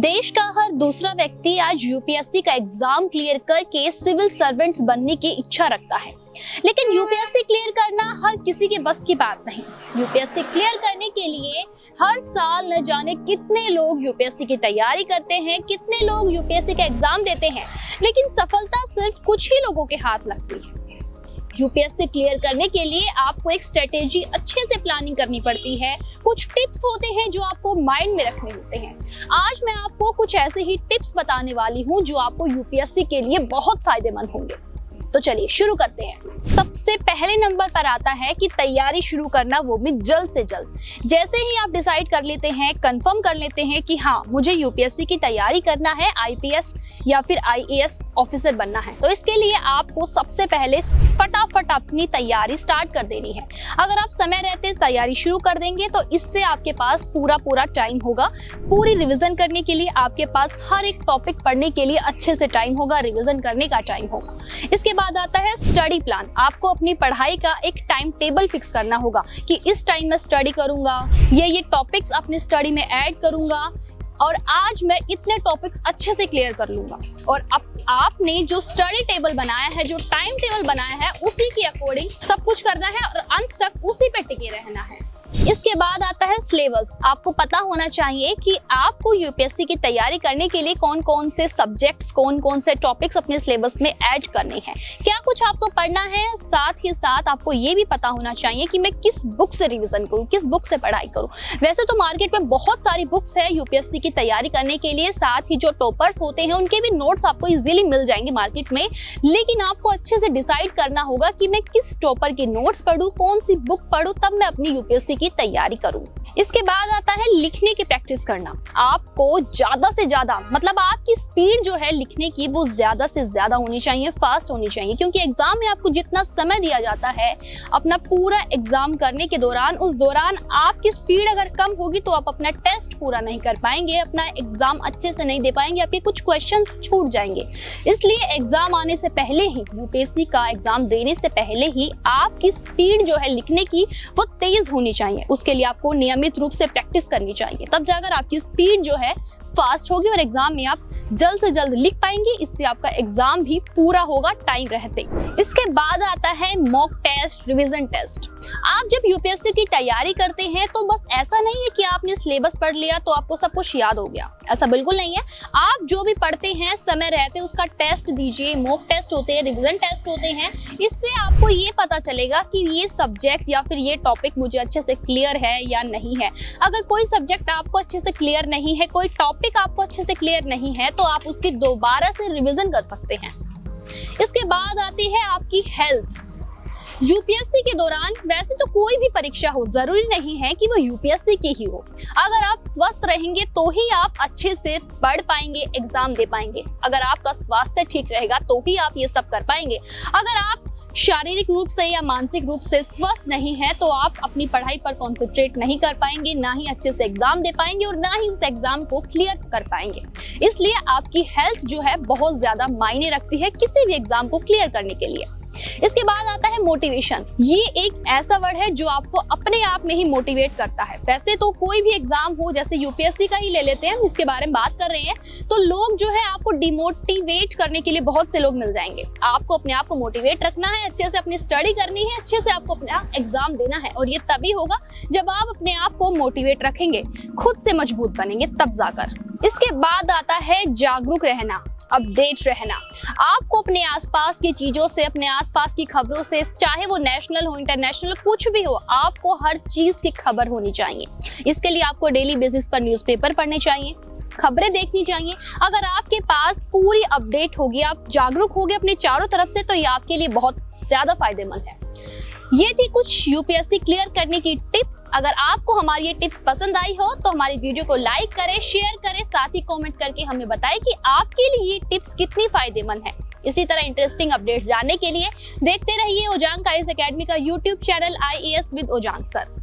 देश का हर दूसरा व्यक्ति आज यूपीएससी का एग्जाम क्लियर करके सिविल सर्वेंट्स बनने की इच्छा रखता है, लेकिन यूपीएससी क्लियर करना हर किसी के बस की बात नहीं। यूपीएससी क्लियर करने के लिए हर साल न जाने कितने लोग यूपीएससी की तैयारी करते हैं, कितने लोग यूपीएससी का एग्जाम देते हैं, लेकिन सफलता सिर्फ कुछ ही लोगों के हाथ लगती है। यूपीएससी क्लियर करने के लिए आपको एक स्ट्रेटेजी अच्छे से प्लानिंग करनी पड़ती है। कुछ टिप्स होते हैं जो आपको माइंड में रखने होते हैं। आज मैं आपको कुछ ऐसे ही टिप्स बताने वाली हूँ जो आपको यूपीएससी के लिए बहुत फायदेमंद होंगे। तो चलिए शुरू करते हैं। सबसे पहले नंबर पर आता है कि तैयारी शुरू करना, वो भी जल्द से जल्द। जैसे ही आप डिसाइड कर लेते हैं, कंफर्म कर लेते हैं कि हाँ मुझे यूपीएससी की तैयारी करना है, आईपीएस या फिर आईएएस ऑफिसर बनना है, तो इसके लिए आपको सबसे पहले फटाफट अपनी तैयारी स्टार्ट कर देनी है। अगर आप समय रहते तैयारी शुरू कर देंगे तो इससे आपके पास पूरा टाइम होगा पूरी रिविजन करने के लिए। आपके पास हर एक टॉपिक पढ़ने के लिए अच्छे से टाइम होगा, रिविजन करने का टाइम होगा। इसके बाद आता है स्टडी प्लान। आपको अपनी पढ़ाई का एक टाइम टेबल फिक्स करना होगा कि इस टाइम में स्टडी करूंगा, ये टॉपिक्स अपने स्टडी में ऐड करूंगा और आज मैं इतने टॉपिक्स अच्छे से क्लियर कर लूंगा। और अब आपने जो स्टडी टेबल बनाया है, जो टाइम टेबल बनाया है, उसी के अकॉर्डिंग सब कुछ करना है और अंत तक उसी पे टिके रहना है। इसके बाद आता है सिलेबस। आपको पता होना चाहिए कि आपको यूपीएससी की तैयारी करने के लिए कौन कौन से सब्जेक्ट्स, कौन कौन से टॉपिक्स अपने सिलेबस में ऐड करने हैं, क्या कुछ आपको पढ़ना है। साथ ही साथ आपको ये भी पता होना चाहिए कि मैं किस बुक से रिवीजन करूं, किस बुक से पढ़ाई करूं। वैसे तो मार्केट में बहुत सारी बुक्स है यूपीएससी की तैयारी करने के लिए, साथ ही जो टॉपर्स होते हैं उनके भी नोट्स आपको इजीली मिल जाएंगे मार्केट में, लेकिन आपको अच्छे से डिसाइड करना होगा कि मैं किस टॉपर के नोट्स पढ़ूं, कौन सी बुक पढ़ूं, तब मैं अपनी यूपीएससी की तैयारी करूं। इसके बाद आता है लिखने की प्रैक्टिस करना। आपको ज्यादा से ज्यादा, मतलब आपकी स्पीड जो है लिखने की, वो ज्यादा से ज्यादा होनी चाहिए, फास्ट होनी चाहिए, क्योंकि एग्जाम में आपको जितना समय दिया जाता है अपना पूरा एग्जाम करने के दौरान, उस दौरान आपकी स्पीड अगर कम होगी तो आप अपना टेस्ट पूरा नहीं कर पाएंगे, अपना एग्जाम अच्छे से नहीं दे पाएंगे, आपके कुछ क्वेश्चंस छूट जाएंगे। इसलिए एग्जाम आने से पहले ही, यूपीएससी का एग्जाम देने से पहले ही आपकी स्पीड जो है लिखने की वो तेज होनी चाहिए। उसके लिए आपको नियमित रूप से प्रैक्टिस करनी चाहिए, तब जाकर आपकी स्पीड जो है फास्ट होगी और एग्जाम में आप जल्द से जल्द लिख पाएंगे। इससे आपका एग्जाम भी पूरा होगा टाइम रहते। इसके बाद आता है मॉक टेस्ट, रिवीजन टेस्ट। आप जब यूपीएससी की तैयारी करते हैं तो बस ऐसा नहीं है कि आपने सिलेबस पढ़ लिया तो आपको सब कुछ याद हो गया, ऐसा बिल्कुल नहीं है। आप जो भी पढ़ते हैं समय रहते उसका टेस्ट दीजिए। मॉक टेस्ट होते हैं, रिवीजन टेस्ट होते हैं। इससे आपको ये पता चलेगा कि ये सब्जेक्ट या फिर ये टॉपिक मुझे अच्छे से क्लियर है या नहीं है। अगर कोई सब्जेक्ट आपको अच्छे से क्लियर नहीं है, कोई टॉपिक आपको अच्छे से क्लियर नहीं है, तो आप उसकी दोबारा से रिवीजन कर सकते हैं। इसके बाद आती है आपकी हेल्थ। यूपीएससी के दौरान वैसे तो कोई भी परीक्षा हो, जरूरी नहीं है कि वो यूपीएससी की ही हो। अगर आप स्वस्थ रहेंगे तो ही आप अच्छे से पढ़ पाएंगे, एग्जाम दे पाएंगे। अगर आपका स्वास्थ्य ठीक रहेगा तो ही आप ये सब कर पाएंगे। अगर आप शारीरिक रूप से या मानसिक रूप से स्वस्थ नहीं है तो आप अपनी पढ़ाई पर कंसंट्रेट नहीं कर पाएंगे, ना ही अच्छे से एग्जाम दे पाएंगे और ना ही उस एग्जाम को क्लियर कर पाएंगे। इसलिए आपकी हेल्थ जो है बहुत ज्यादा मायने रखती है किसी भी एग्जाम को क्लियर करने के लिए। इसके बाद आता है मोटिवेशन। ये एक ऐसा वर्ड है जो आपको अपने आप में ही मोटिवेट करता है। वैसे तो कोई भी एग्जाम हो, जैसे यूपीएससी का ही ले लेते हैं, हम इसके बारे में बात कर रहे हैं, तो लोग जो है आपको डिमोटिवेट करने के लिए बहुत से लोग मिल जाएंगे। आपको अपने आप को मोटिवेट रखना है, अच्छे से अपनी स्टडी करनी है, अच्छे से आपको अपना एग्जाम देना है और ये तभी होगा जब आप अपने आप को मोटिवेट रखेंगे, खुद से मजबूत बनेंगे, तब जाकर। इसके बाद आता है जागरूक रहना, अपडेट रहना। आपको अपने आसपास की चीजों से, अपने आसपास की खबरों से, चाहे वो नेशनल हो, इंटरनेशनल, कुछ भी हो, आपको हर चीज की खबर होनी चाहिए। इसके लिए आपको डेली बेसिस पर न्यूज़पेपर पढ़ने चाहिए, खबरें देखनी चाहिए। अगर आपके पास पूरी अपडेट होगी, आप जागरूक होगे अपने चारों तरफ से, तो ये आपके लिए बहुत ज्यादा फायदेमंद है। ये थी कुछ यूपीएससी क्लियर करने की टिप्स। अगर आपको हमारी ये टिप्स पसंद आई हो तो हमारी वीडियो को लाइक करें, शेयर करें, साथ ही कमेंट करके हमें बताएं कि आपके लिए ये टिप्स कितनी फायदेमंद है। इसी तरह इंटरेस्टिंग अपडेट्स जानने के लिए देखते रहिए ओजांग आईएएस एकेडमी का YouTube channel IAS with Ojaank sir.